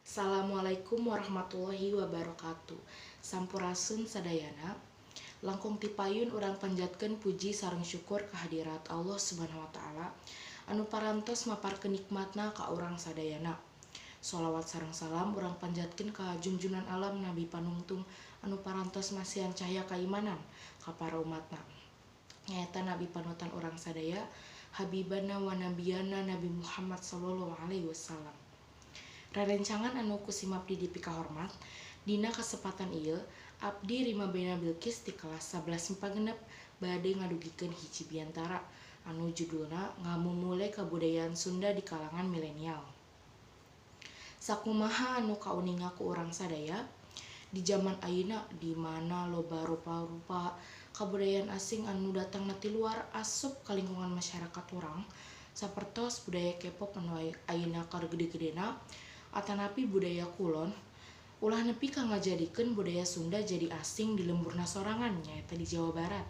Assalamualaikum warahmatullahi wabarakatuh. Sampurasun sadayana. Langkung tipayun urang panjatkeun puji sareng syukur kehadirat Allah Subhanahu wa taala anu parantos maparkeun nikmatna ka urang sadayana. Sholawat sareng salam urang panjatkeun ka junjunan alam Nabi Panungtung anu parantos masihan cahya kaimanan ka para umatna. Nyaeta Nabi panutan urang sadaya, Habibana wa Nabiyana Nabi Muhammad sallallahu alaihi wasallam. Rerencangan anu kusim abdi dipika hormat, dina kasempatan ieu abdi Rima Bena Bilqis ti kelas 11 genep bade ngadugikeun hiji biantara anu judulna Ngamumule Kabudayaan Sunda di kalangan milenial. Sakumaha anu kauninga ku urang sadaya di zaman ayeuna di mana loba rupa-rupa kabudayaan asing anu datang ti luar asup ka lingkungan masyarakat urang sapertos budaya K-pop anu ayeuna keur gede-gedena atanapi budaya kulon ulah nepi ka ngajadikeun budaya Sunda jadi asing di lemburna sorangan nyaeta di Jawa Barat.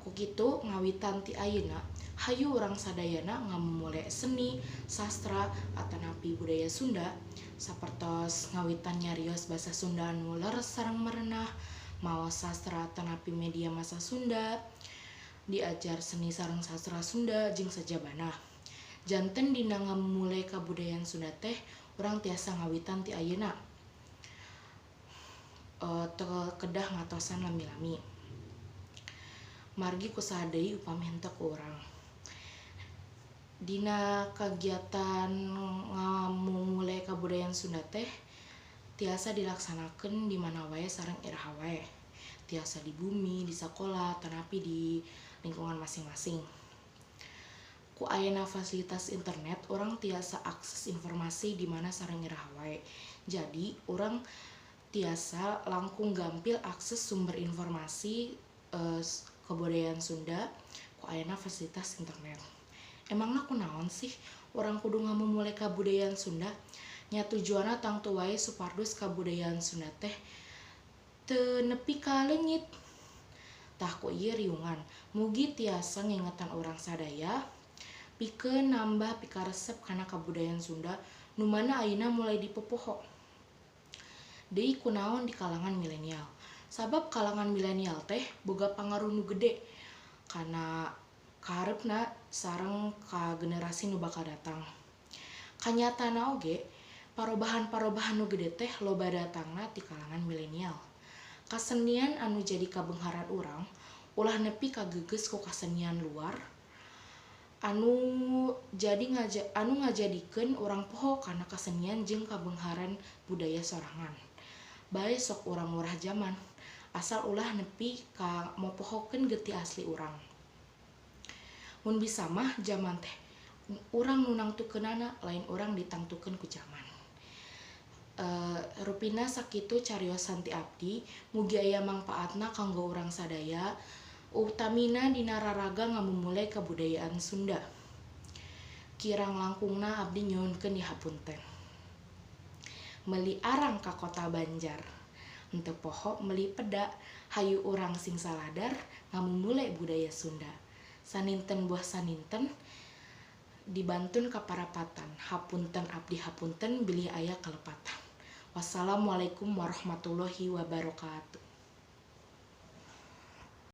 Ku kitu ngawitan ti ayeuna hayu urang sadayana ngamumule seni, sastra, atanapi budaya Sunda sapertos ngawitan nyarios basa Sunda anu leres sareng merenah, maos sastra atanapi media masa Sunda, diajar seni sareng sastra Sunda jeung sajabana. Janten dina ngamumule kabudayaan Sunda teh urang tiasa ngawitan ti ayeuna kedah ngatosan lami-lami. Margi kusaha deui upami henteu ku urang. Dina kagiatan ngamumule kabudayaan Sunda teh tiasa dilaksanakeun di mana wae sareng iraha wae. Tiasa di bumi, di sakola, tanapi di lingkungan masing-masing. Ku ayeuna fasilitas internet, orang tiasa akses informasi di mana sareng iraha wae. Jadi, orang tiasa langkung gampil akses sumber informasi kebudayaan Sunda ku ayeuna fasilitas internet. Emangna kunaon sih orang kudu ngamumule kabudayaan Sunda? Nya tujuanna tangtu wae supardus kabudayaan Sunda teh teu nepi ka leungit. Tah ku ieu riungan, mugi tiasa ngingetan urang sadaya pikeun nambah pikaresep kana kabudayaan Sunda nu mana ayeuna mulai dipopoho. Deui kunaon di kalangan milenial. Sabab kalangan milenial teh boga pangaruh nu gede kana kaharepna sareng ka generasi nu bakal datang. Kanyatana oge parobahan-parobahan nu gede teh loba datangna ti kalangan milenial. Kasenian anu jadi kabengharan urang ulah nepi ka geugeus ku kasenian luar anu ngajadikeun urang poho kana kasenian jeung kabengharan budaya sorangan. Bae sok urang murah zaman, asal ulah nepi ka mopohokeun geuti asli urang. Mun bisa mah zaman teh urang nu nangtukeunana lain urang ditangtukeun ku zaman. Rupina sakitu cariosan ti abdi, mugi aya mangpaatna kanggo urang sadaya utamina dina raraga ngamumule kabudayaan Sunda. Kirang langkungna abdi nyuhunkeun dihapunten. Meuli arang ka kota Banjar, henteu poho meuli peda, hayu urang sing saladar ngamumule budaya Sunda. Saninten buah saninten dibantun ka parapatan. Hapunten abdi hapunten bilih aya kalepatan. Wassalamualaikum warahmatullahi wabarakatuh.